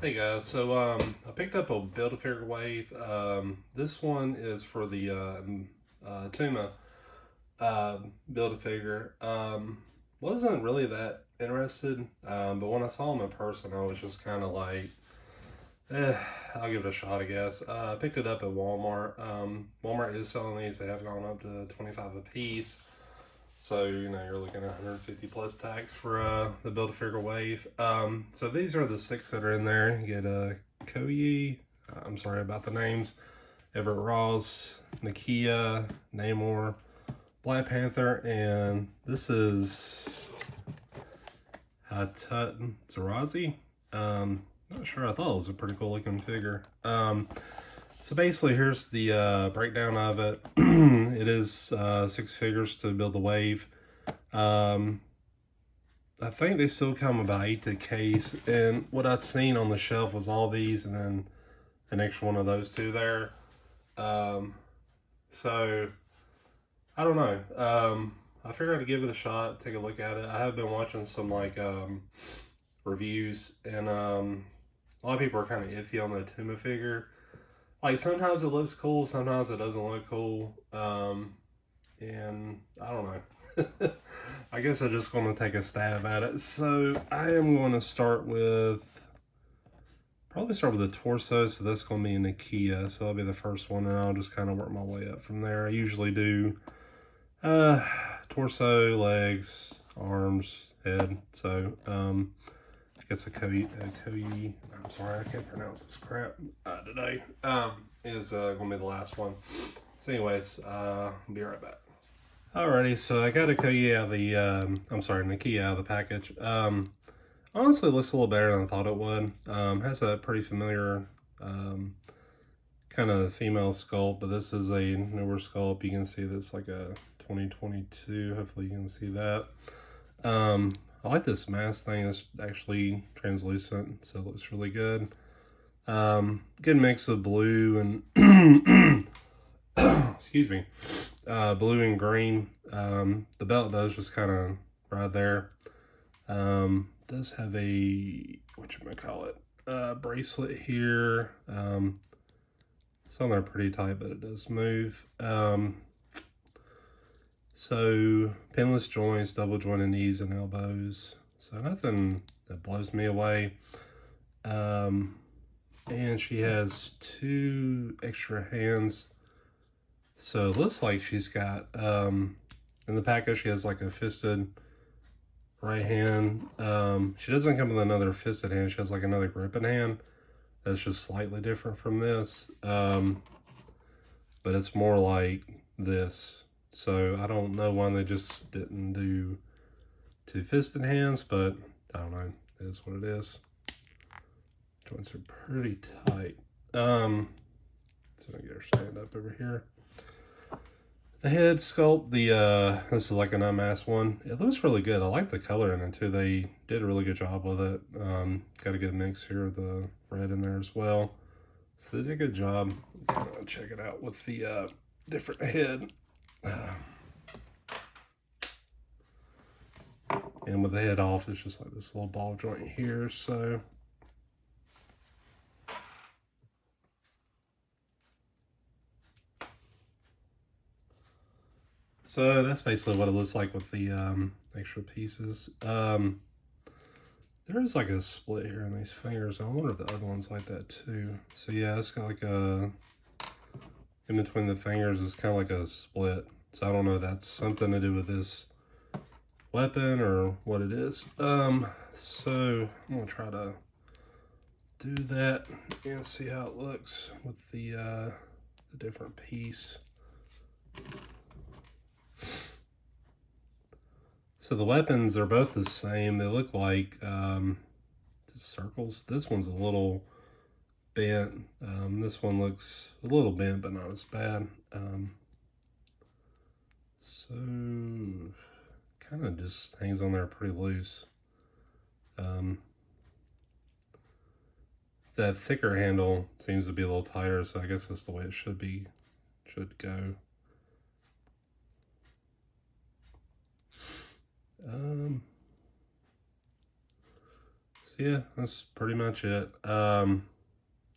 Hey guys, so I picked up a Build-A-Figure wave. This one is for the Attuma Build-A-Figure. Wasn't really that interested, but when I saw him in person, I was just kind of like, eh, I'll give it a shot, I guess. I picked it up at Walmart. Walmart is selling these; they have gone up to 25 a piece. So, you're looking at 150 plus tax for the Build-A-Figure wave. So these are the six that are in there. You get Koyi, I'm sorry about the names, Everett Ross, Nakia, Neymar, Black Panther, and this is Zarazi. Not sure, I thought it was a pretty cool looking figure. So basically, here's the breakdown of it. It is six figures to build the wave. I think they still come about 8 to the case, and what I'd seen on the shelf was all these, and then an extra one of those two there. Um, so I don't know. I figured I'd give it a shot, take a look at it. I have been watching some reviews, and a lot of people are kind of iffy on the Attuma figure. Like sometimes it looks cool, sometimes it doesn't look cool. And I don't know. I guess I'm just going to take a stab at it. So I am going to probably start with the torso. So that's going to be Nakia. So that'll be the first one, and I'll just kind of work my way up from there. I usually do torso, legs, arms, head. So I guess a Koyi, I'm sorry, I can't pronounce this crap today. Is going to be the last one. So anyways, I'll be right back. Alrighty, so I got a Koyi out of the, Nakia out of the package. Honestly, it looks a little better than I thought it would. Has a pretty familiar kind of female sculpt, but this is a newer sculpt. You can see this like a 2022. Hopefully you can see that. I like this mask thing. It's actually translucent, so it looks really good. Good mix of blue and excuse me, blue and green. The belt does just kind of right there. Does have a whatchamacallit bracelet here. It's on there pretty tight, but it does move. So pinless joints, double jointed knees and elbows. So nothing that blows me away. And she has two extra hands. So it looks like she's got, in the package, she has like a fisted right hand. She doesn't come with another fisted hand. She has like another gripping hand that's just slightly different from this. But it's more like this. So I don't know why they just didn't do two fisted hands, but I don't know. It is what it is. Joints are pretty tight. So I get her stand up over here. The head sculpt, this is like an unmasked one. It looks really good. I like the color in it too. They did a really good job with it. Got a good mix here of the red in there as well. So they did a good job. Check it out with the different head. And with the head off, it's just like this little ball joint here. So that's basically what it looks like with the extra pieces. There is like a split here in these fingers. I wonder if the other one's like that too. So yeah, it's got like a, in between the fingers, it's kind of like a split. So I don't know if that's something to do with this weapon or what it is. So I'm gonna try to do that and see how it looks with the different piece. So the weapons are both the same. They look like circles. This one's a little bent. This one looks a little bent, but not as bad. So kind of just hangs on there pretty loose. That thicker handle seems to be a little tighter, so I guess that's the way it should go. So yeah, that's pretty much it. I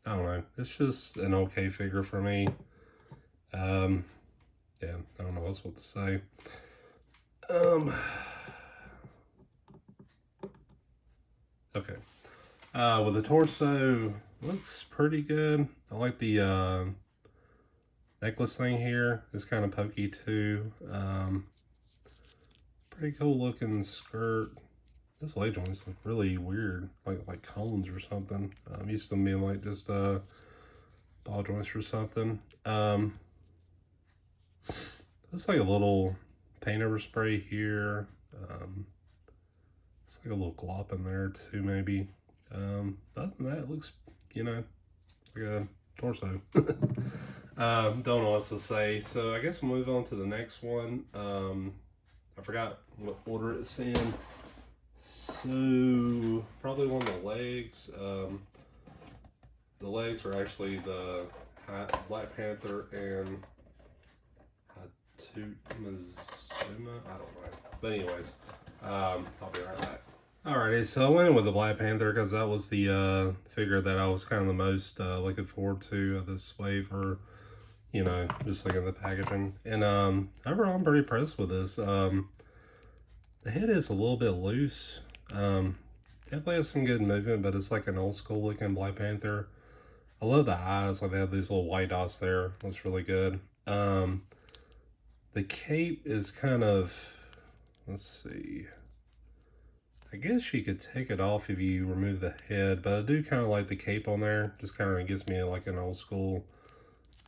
don't know. It's just an okay figure for me. Yeah, I don't know else what to say. Okay. With the torso, looks pretty good. I like the necklace thing here. It's kind of pokey too. Pretty cool looking skirt. This leg joints look really weird, like cones or something. I'm used to them being like just ball joints or something. Looks like a little paint over spray here. It's like a little glop in there too, maybe. Other than that, it looks, you know, like a torso. Don't know what else to say. So I guess we'll move on to the next one. I forgot what order it's in. So probably one of the legs. The legs are actually the Black Panther and Attuma. I don't know. But anyways, I'll be right back. Alrighty, so I went with the Black Panther because that was the figure that I was kind of the most looking forward to of this wave, or you know, just looking at the packaging. And overall, I'm pretty impressed with this. The head is a little bit loose. Definitely has some good movement, but it's like an old school looking Black Panther. I love the eyes. Like they have these little white dots there. Looks really good. The cape is kind of, let's see. I guess you could take it off if you remove the head, but I do kind of like the cape on there. Just kind of gives me like an old school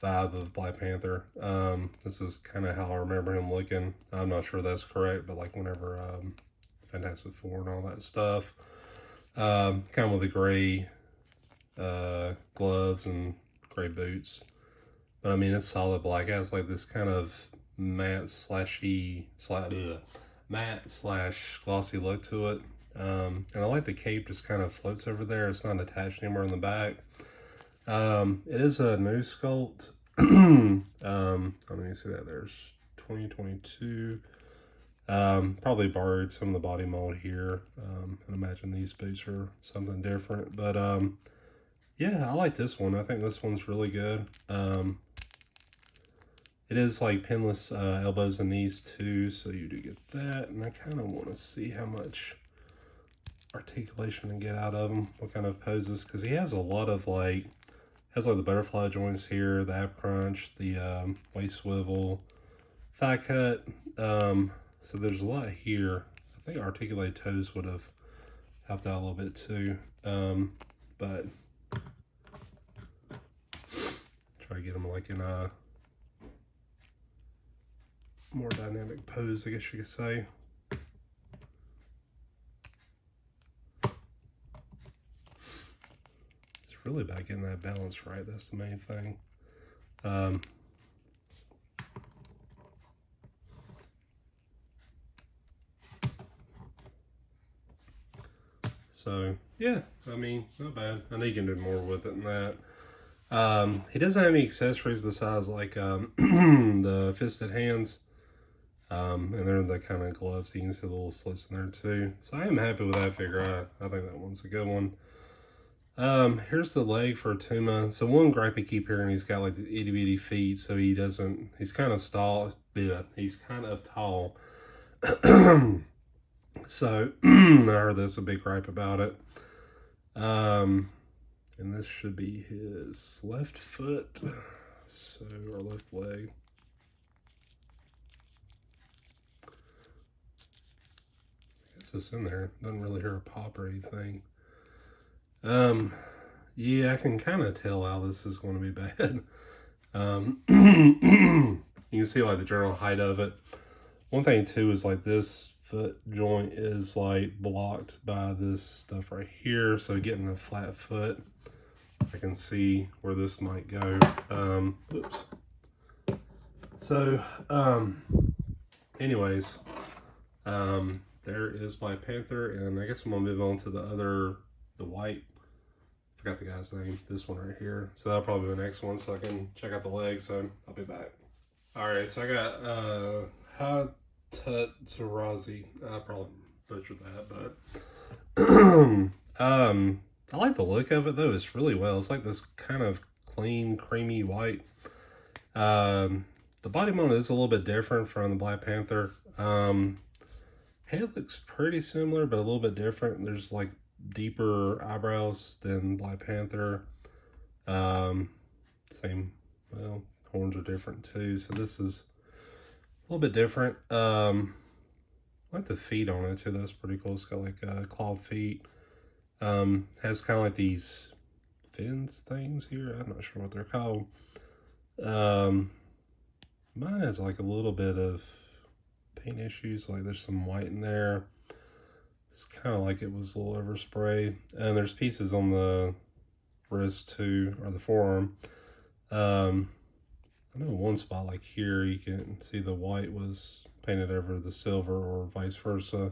vibe of Black Panther. This is kind of how I remember him looking. I'm not sure that's correct, but like whenever Fantastic Four and all that stuff. Kind of with the gray gloves and gray boots. But I mean, it's solid black. It has like this kind of matte slash glossy look to it. And I like the cape just kind of floats over there. It's not attached anywhere in the back. It is a new sculpt. Let me see that. There's 2022. Probably borrowed some of the body mold here. And imagine these boots are something different. But yeah, I like this one. I think this one's really good. It is like pinless elbows and knees too, so you do get that. And I kind of want to see how much articulation and get out of him, what kind of poses, because he has a lot of like, has like the butterfly joints here, the ab crunch, the waist swivel, thigh cut. So there's a lot here. I think articulated toes would have helped out a little bit too. But try to get him like in a more dynamic pose, I guess you could say. It's really about getting that balance right. That's the main thing. So yeah, I mean, not bad. I know you can do more with it than that. He doesn't have any accessories besides like the fisted hands. And they're the kind of gloves, so you can see the little slits in there too. So I am happy with that figure. I think that one's a good one. Here's the leg for Attuma. So one gripe I keep hearing, he's got like the itty bitty feet, so he doesn't, he's kind of tall. Yeah, he's kind of tall. So I heard that's a big gripe about it. And this should be his left foot. So, or left leg. This in there. Doesn't really hear a pop or anything. Yeah, I can kind of tell how this is going to be bad. You can see like the general height of it. One thing too is like this foot joint is like blocked by this stuff right here. So getting a flat foot, I can see where this might go. Oops. So, anyways, there is my Panther, and I guess I'm gonna move on to the white. Forgot the guy's name. This one right here. So that'll probably be the next one, so I can check out the legs. So I'll be back. All right, so I got Tarazi. I probably butchered that, but I like the look of it though. It's really well. It's like this kind of clean, creamy white. The body mold is a little bit different from the Black Panther. Head looks pretty similar, but a little bit different. There's like deeper eyebrows than Black Panther. Same, well, horns are different too. So this is a little bit different. I like the feet on it too. That's pretty cool. It's got like clawed feet. Has kind of like these fins things here. I'm not sure what they're called. Mine has like a little bit of paint issues. Like there's some white in there. It's kind of like it was a little overspray. And there's pieces on the wrist too, or the forearm. I know one spot like here you can see the white was painted over the silver or vice versa.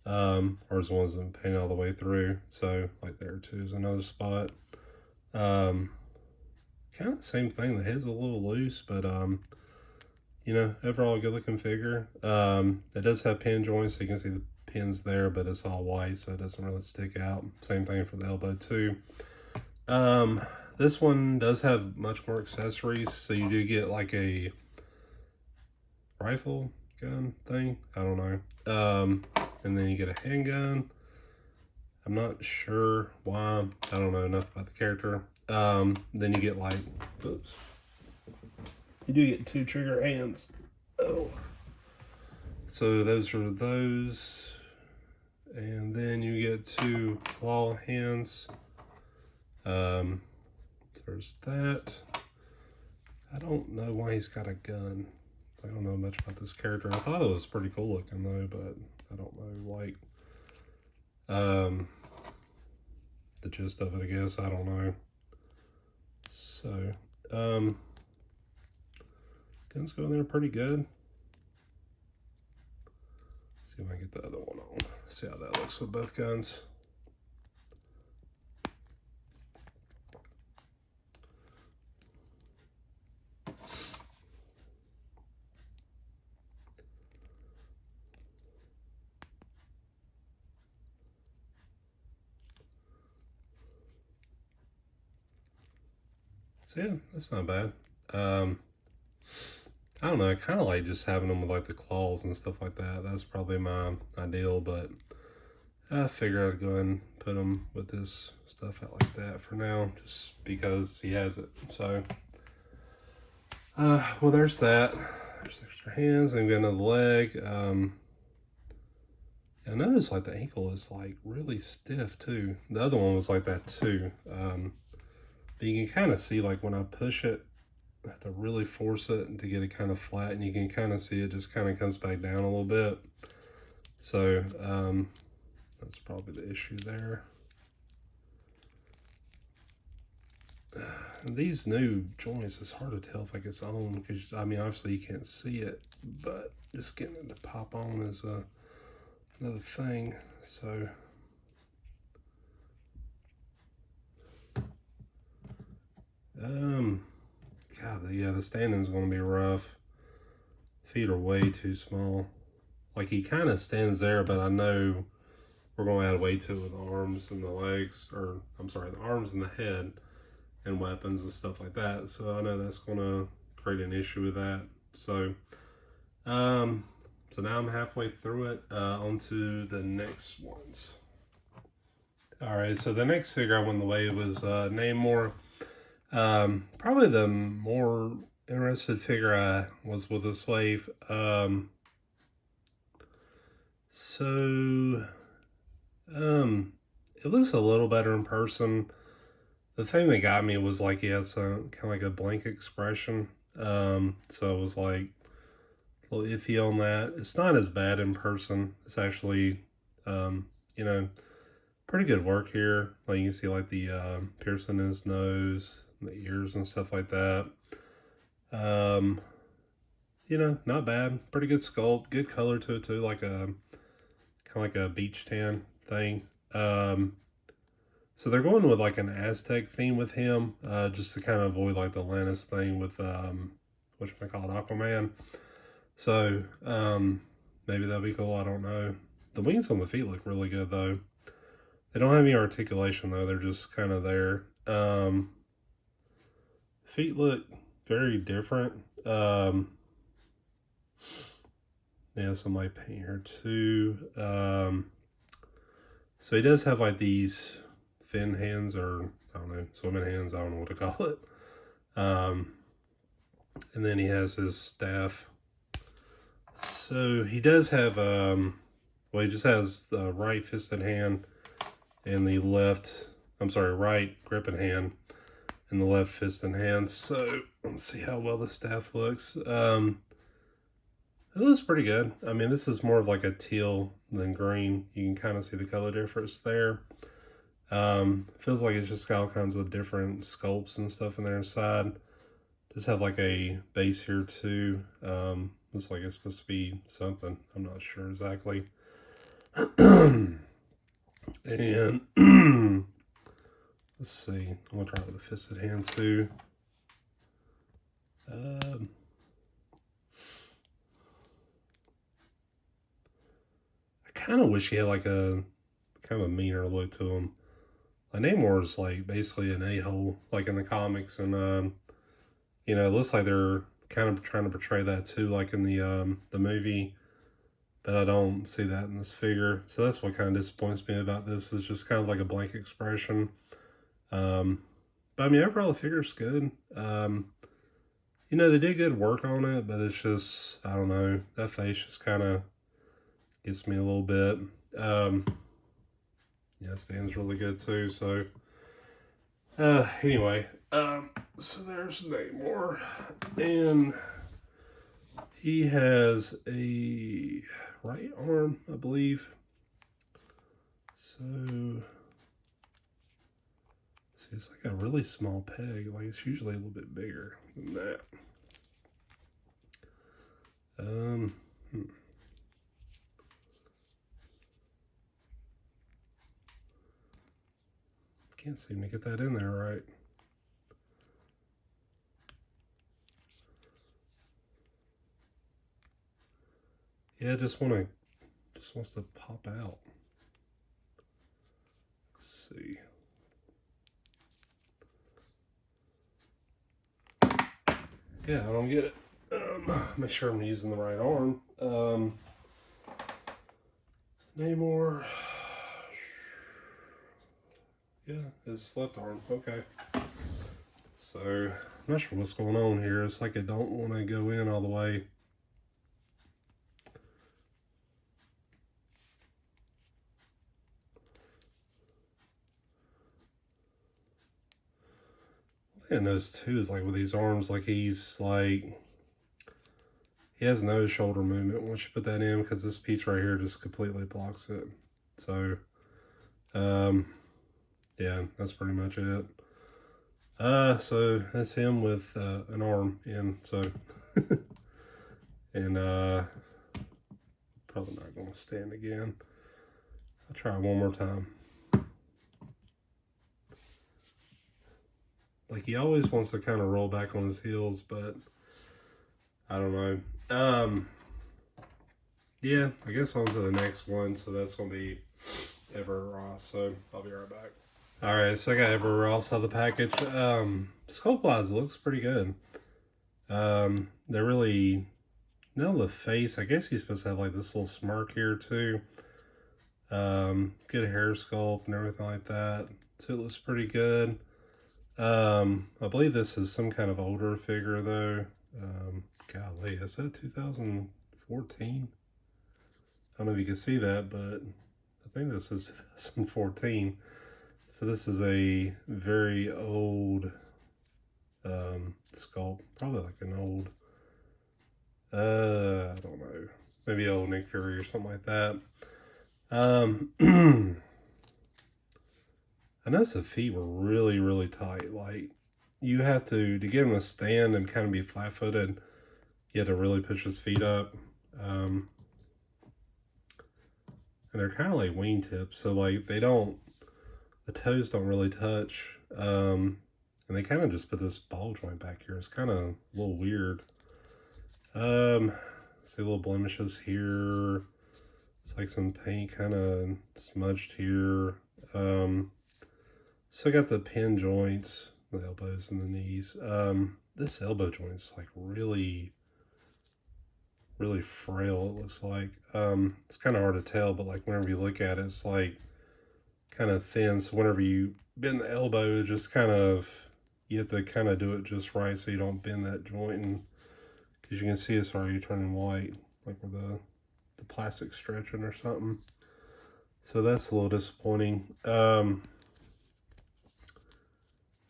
Ours wasn't painted all the way through. So like there too is another spot. Kind of the same thing. The head's a little loose, but you know, overall a good looking figure. It does have pin joints, so you can see the pins there, but it's all white, so it doesn't really stick out. Same thing for the elbow too. This one does have much more accessories, so you do get like a rifle gun thing. I don't know. And then you get a handgun. I'm not sure why. I don't know enough about the character. Then you get like, oops. You do get 2 trigger hands. Oh. So those are those. And then you get 2 claw hands. There's that. I don't know why he's got a gun. I don't know much about this character. I thought it was pretty cool looking though, but I don't know, like, the gist of it, I guess. I don't know. So, guns go in there pretty good. See if I can get the other one on. See how that looks with both guns. So yeah, that's not bad. I don't know, I kind of like just having them with like the claws and stuff like that. That's probably my ideal, but I figure I'd go ahead and put him with this stuff out like that for now, just because he has it. So, well, there's that. There's extra hands, and we got another leg. I noticed like the ankle is like really stiff too. The other one was like that too. But you can kind of see like when I push it, I have to really force it to get it kind of flat, and you can kind of see it just kind of comes back down a little bit. So that's probably the issue there. These new joints, it's hard to tell if like it's on, because I mean obviously you can't see it, but just getting it to pop on is another thing. So God, yeah, the standing is going to be rough. Feet are way too small. Like he kind of stands there, but I know we're going to add weight to it with the arms and the legs, or I'm sorry, the arms and the head and weapons and stuff like that. So I know that's going to create an issue with that. So, so now I'm halfway through it. On to the next ones. All right, so the next figure I went the way was Neymar. Probably the more interested figure I was with this wave. It looks a little better in person. The thing that got me was like he has some kind of like a blank expression. So it was like a little iffy on that. It's not as bad in person. It's actually, you know, pretty good work here. Like you can see like the piercing in his nose, the ears and stuff like that. You know, not bad. Pretty good sculpt, good color to it too, like a kind of like a beach tan thing. So they're going with like an Aztec theme with him, just to kind of avoid like the Atlantis thing with what you call it, Aquaman. So maybe that'll be cool. I don't know. The wings on the feet look really good though. They don't have any articulation though, they're just kind of there. Feet look very different. Yeah, some light paint here too. So he does have like these fin hands, or I don't know, swimming hands, I don't know what to call it. And then he has his staff. So he does have, well, he just has the right fisted hand and the left, I'm sorry, right gripping hand and the left fisted hand. So let's see how well the staff looks. It looks pretty good. I mean, this is more of like a teal than green. You can kind of see the color difference there. Feels like it's just got all kinds of different sculpts and stuff in there inside. Does have like a base here too. Looks like it's supposed to be something. I'm not sure exactly. And let's see. I'm gonna try with a fisted hand too. I kind of wish he had like a kind of a meaner look to him. Like Neymar is like basically an a-hole, like in the comics, and you know, it looks like they're kind of trying to portray that too, like in the movie. But I don't see that in this figure, so that's what kind of disappoints me about this. Is just kind of like a blank expression. But I mean, overall the figure's good. You know, they did good work on it, but it's just, I don't know, that face just kind of gets me a little bit. Yeah, stands really good too. So anyway, so there's Neymar, and he has a right arm, I believe. So see, it's like a really small peg. Like it's usually a little bit bigger than that. Can't seem to get that in there right. Yeah, just wants to pop out. Let's see. Yeah, I don't get it. Make sure I'm using the right arm. Neymar. Yeah, his left arm. Okay. So, I'm not sure what's going on here. It's like I don't want to go in all the way. One thing I noticed too is like with these arms, like he's like, he has no shoulder movement once you put that in, because this piece right here just completely blocks it. So, yeah, that's pretty much it. So that's him with an arm in. So, and probably not going to stand again. I'll try one more time. Like he always wants to kind of roll back on his heels, but I don't know. Yeah, I guess on to the next one. So that's going to be Ever Ross. So I'll be right back. All right, so I got Ever Ross out of the package. Sculpt wise, looks pretty good. They're really, no, the face, I guess he's supposed to have like this little smirk here too. Good hair sculpt and everything like that. So it looks pretty good. I believe this is some kind of older figure though. Golly, is that 2014? I don't know if you can see that, but I think this is 2014. So this is a very old sculpt, probably like an old, I don't know, maybe old Nick Fury or something like that. I noticed the feet were really, really tight. Like you have to get him to stand and kind of be flat-footed, you have to really push his feet up. And they're kind of like wingtips, so like they don't, the toes don't really touch. And they kind of just put this ball joint back here. It's kind of a little weird. See little blemishes here. It's like some paint kind of smudged here. So I got the pin joints, the elbows and the knees. This elbow joint is like really frail, it looks like. It's kind of hard to tell, but like whenever you look at it, it's like kind of thin. So whenever you bend the elbow, just kind of, you have to kind of do it just right so you don't bend that joint. And because you can see it's already turning white, like where the plastic stretching or something. So that's a little disappointing.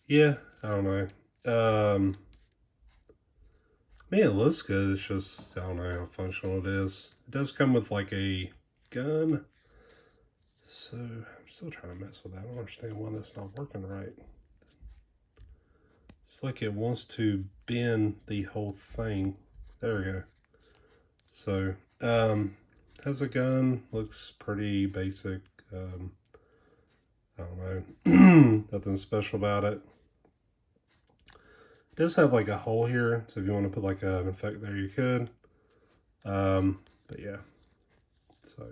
Yeah, I don't know. I mean, it looks good. It's just, I don't know how functional it is. It does come with like a gun. So I'm still trying to mess with that. I don't understand why that's not working right. It's like it wants to bend the whole thing. There we go. So, has a gun. Looks pretty basic. I don't know. Nothing special about it. It does have like a hole here, so if you want to put like an effect there, you could. But yeah. So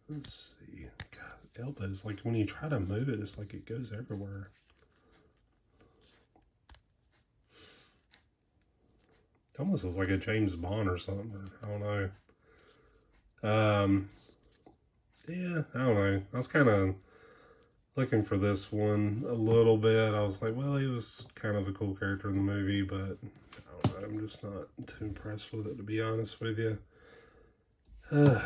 let's see. God, elbows. Like when you try to move it, it's like it goes everywhere. It almost looks like a James Bond or something. Or, I don't know. Yeah, I don't know. I was kind of looking for this one a little bit. I was like, well, he was kind of a cool character in the movie, but I don't know. I'm just not too impressed with it, to be honest with you. Can't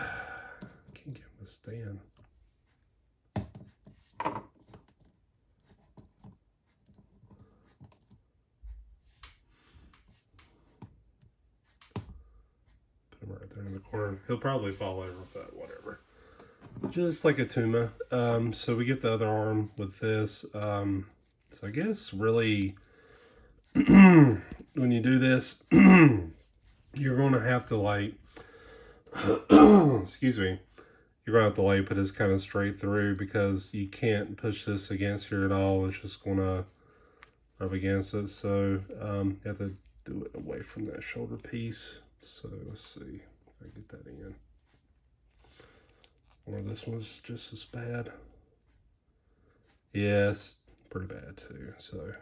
get him to stand. Put him right there in the corner. He'll probably fall over, but whatever. Just like Attuma. So we get the other arm with this. So I guess really when you do this, you're going to have to like, excuse me, you're going to have to like put this kind of straight through because you can't push this against here at all. It's just going to rub against it. So you have to do it away from that shoulder piece. So let's see if I get that in. Or this one's just as bad. Yeah, it's pretty bad too. So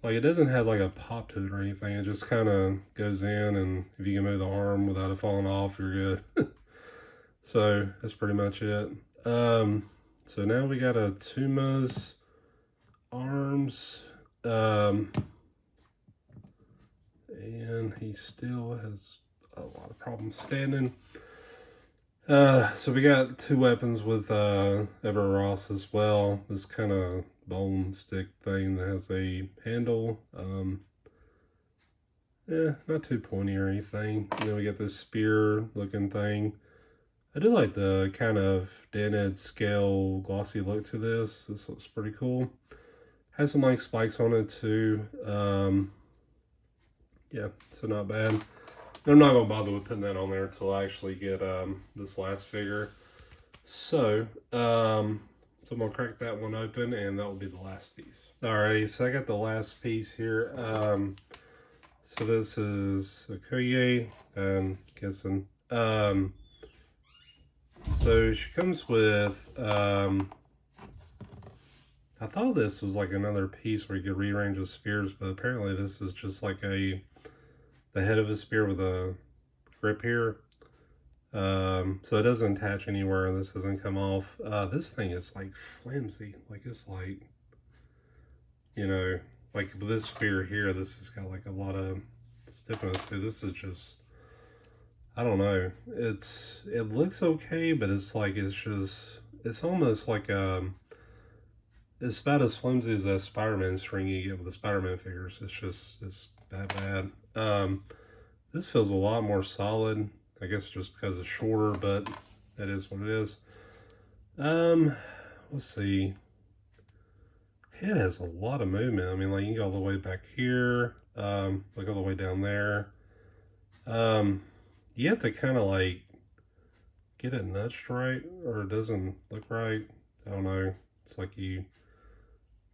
like it doesn't have like a pop to it or anything. It just kind of goes in, and if you can move the arm without it falling off, you're good. So that's pretty much it. So now we got Attuma's arms. And he still has a lot of problems standing. So we got two weapons with Ever Ross as well. This kind of bone stick thing that has a handle. Yeah, not too pointy or anything. And then we got this spear looking thing. I do like the kind of dented scale glossy look to this. This looks pretty cool. Has some like spikes on it too. Yeah, so not bad. I'm not going to bother with putting that on there until I actually get this last figure. So, I'm going to crack that one open, and that will be the last piece. Alrighty, so I got the last piece here. So this is a Koye, guessing. So she comes with, I thought this was like another piece where you could rearrange the spears, but apparently this is just like the head of a spear with a grip here. So it doesn't attach anywhere, and this doesn't come off. This thing is like flimsy. Like it's like, you know, like with this spear here, this has got like a lot of stiffness too. This is just, I don't know. It looks okay, but it's like it's almost like it's about as flimsy as that Spider-Man string you get with the Spider-Man figures. It's that bad. This feels a lot more solid. I guess just because it's shorter, but that is what it is. Let's see. Head has a lot of movement. I mean, like you can go all the way back here, look all the way down there. You have to kind of like get it nudged right, or it doesn't look right. I don't know. It's like you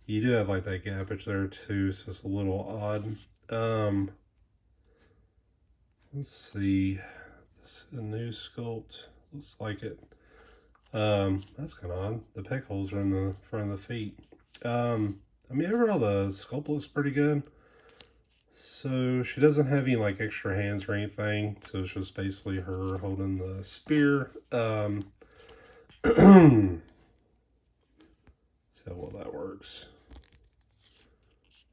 do have like that gappage there too, so it's a little odd. Let's see. This is a new sculpt. Looks like it. That's kind of odd. The peg holes are in the front of the feet. I mean, overall the sculpt looks pretty good. So she doesn't have any like extra hands or anything. So it's just basically her holding the spear. See how well that works.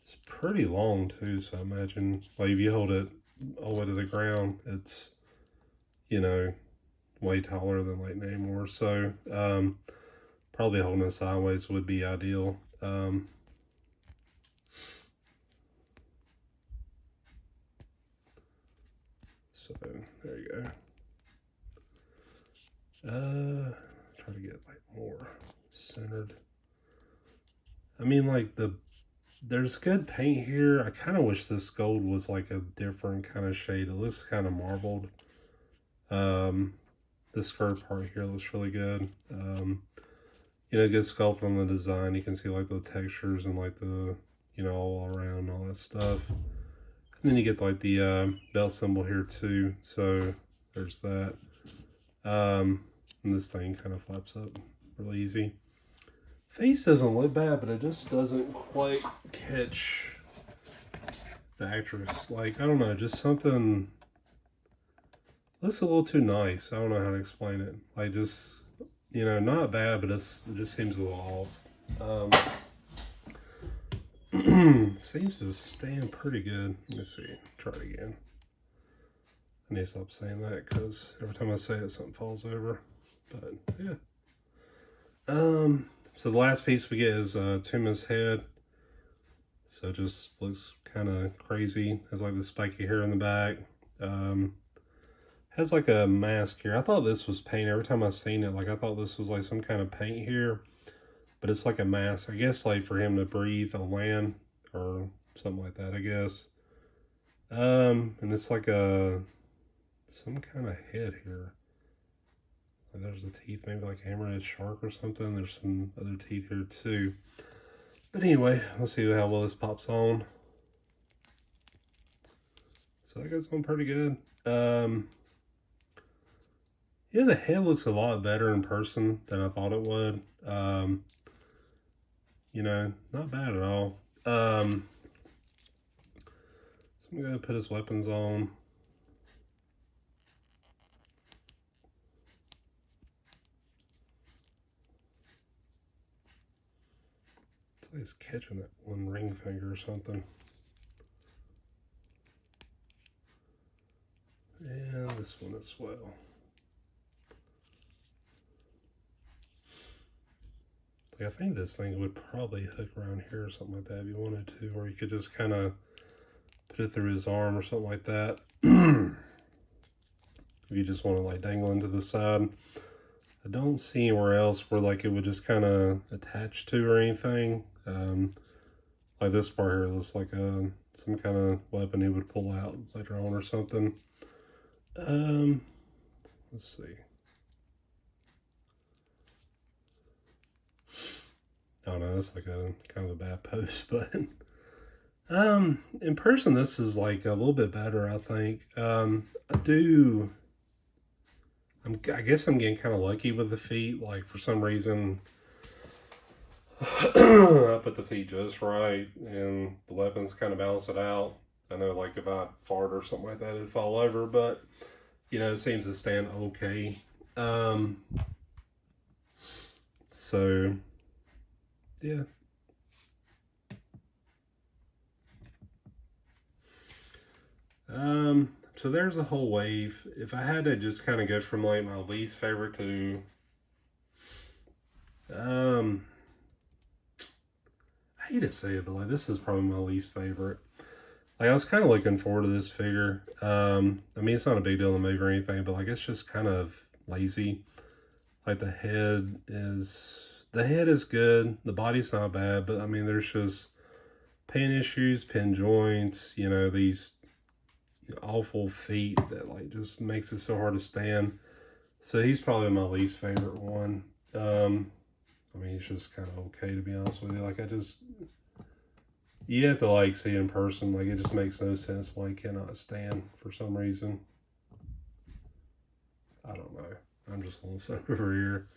It's pretty long too, so I imagine like if you hold it all the way to the ground, it's, you know, way taller than like Neymar. So probably holding it sideways would be ideal. So there you go. Try to get like more centered. I mean, like there's good paint here. I kind of wish this gold was like a different kind of shade. It looks kind of marbled. This curved part here looks really good. You know, good sculpt on the design. You can see like the textures and like the, you know, all around, all that stuff. And then you get like the belt symbol here too. So there's that. And this thing kind of flaps up really easy. Face doesn't look bad, but it just doesn't quite catch the actress. Like, I don't know, just something looks a little too nice. I don't know how to explain it. Like, just, you know, not bad, but it just seems a little off. Seems to stand pretty good. Let me see. Try it again. I need to stop saying that because every time I say it, something falls over. But yeah. So the last piece we get is Attuma's head. So it just looks kind of crazy. Has like the spiky hair in the back. Has like a mask here. I thought this was paint. Every time I seen it, like I thought this was like some kind of paint here. But it's like a mask. I guess like for him to breathe on land or something like that, I guess. And it's like some kind of head here. Like there's the teeth, maybe like a hammerhead shark or something. There's some other teeth here too. But anyway, let's see how well this pops on. So that goes on pretty good. Yeah, the head looks a lot better in person than I thought it would. You know, not bad at all. So I'm gonna put his weapons on. It's like he's catching that one ring finger or something. And this one as well. Like I think this thing would probably hook around here or something like that if you wanted to, or you could just kind of put it through his arm or something like that. If you just want to like dangle into the side. I don't see anywhere else where like it would just kind of attach to or anything. Like this part here looks like some kind of weapon he would pull out later on or something. Let's see. I don't know, it's like a kind of a bad post, but in person this is like a little bit better, I think. I guess I'm getting kind of lucky with the feet. Like for some reason, I put the feet just right, and the weapons kind of balance it out. I know, like if I fart or something like that, it'd fall over, but you know, it seems to stand okay. So yeah. So there's a whole wave. If I had to just kind of go from like my least favorite to, I hate to say it, but like this is probably my least favorite. Like I was kind of looking forward to this figure. I mean, it's not a big deal in the movie or anything, but like it's just kind of lazy. Like the head is good. The body's not bad, but I mean, there's just pin issues, pin joints, you know, these awful feet that like just makes it so hard to stand. So he's probably my least favorite one. I mean, he's just kind of okay, to be honest with you. Like you have to like see it in person. Like it just makes no sense why he cannot stand for some reason. I don't know. I'm just going to sit over here.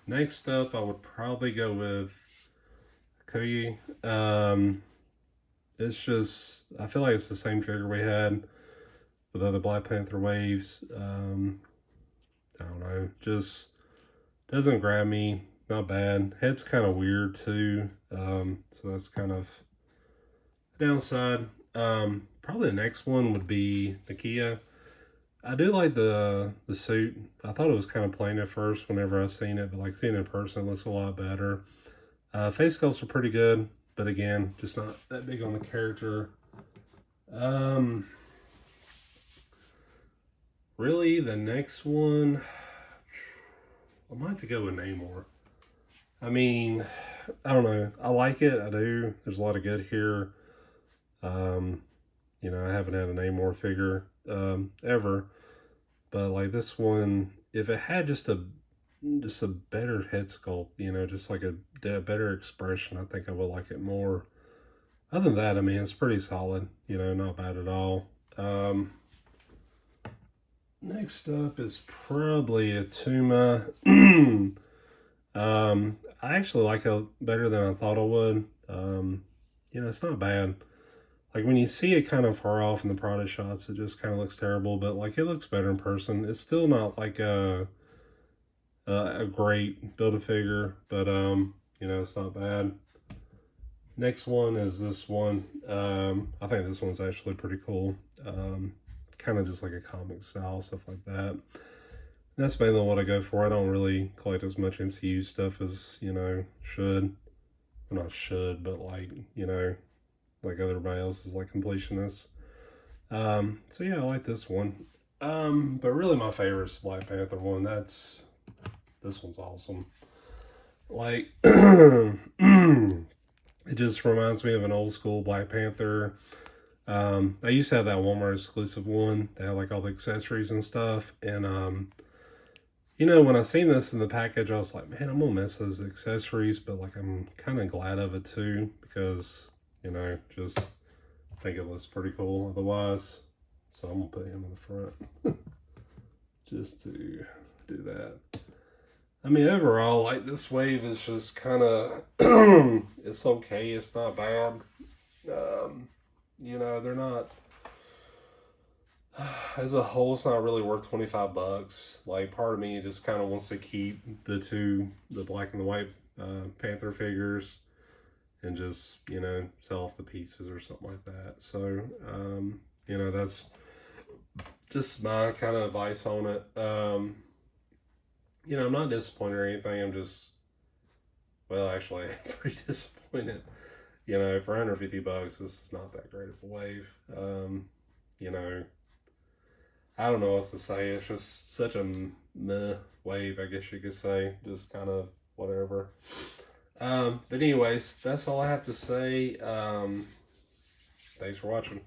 Next up, I would probably go with Koyi. It's just, I feel like it's the same figure we had with other Black Panther waves. I don't know, just doesn't grab me. Not bad. Head's kind of weird too, so that's kind of a downside. Probably the next one would be Nakia. I do like the suit. I thought it was kind of plain at first whenever I seen it, but like seeing it in person, it looks a lot better. Face sculpts are pretty good, but again, just not that big on the character. Really, the next one, I might have to go with Neymar. I mean, I don't know. I like it. I do. There's a lot of good here. You know, I haven't had a Neymar figure ever, but like this one, if it had just a better head sculpt, you know, just like a better expression, I think I would like it more. Other than that, I mean, it's pretty solid. You know, not bad at all. Next up is probably Attuma. I actually like it better than I thought I would. You know, it's not bad. Like when you see it kind of far off in the product shots, it just kind of looks terrible. But like it looks better in person. It's still not like a great Build-A-Figure, but you know, it's not bad. Next one is this one. I think this one's actually pretty cool. Kind of just like a comic style, stuff like that. That's mainly what I go for. I don't really collect as much MCU stuff as, you know, should. Well, not should, but like, you know, like everybody else is like completionists. So yeah, I like this one. But really my favorite is Black Panther one. This one's awesome. Like, it just reminds me of an old school Black Panther. I used to have that Walmart exclusive one. They had like all the accessories and stuff. And, you know, when I seen this in the package, I was like, man, I'm gonna miss those accessories, but like I'm kind of glad of it too, because, you know, just think it looks pretty cool otherwise. So I'm gonna put him in the front just to do that. I mean, overall, like this wave is just kind of, it's okay. It's not bad. You know, they're not, as a whole, it's not really worth $25. Like, part of me just kind of wants to keep the black and the white Panther figures and just, you know, sell off the pieces or something like that. So, you know, that's just my kind of advice on it. You know, I'm not disappointed or anything. I'm just, well, actually, I'm pretty disappointed. You know, for $150, this is not that great of a wave. You know, I don't know what to say. It's just such a meh wave, I guess you could say. Just kind of whatever. But anyways, that's all I have to say. Thanks for watching.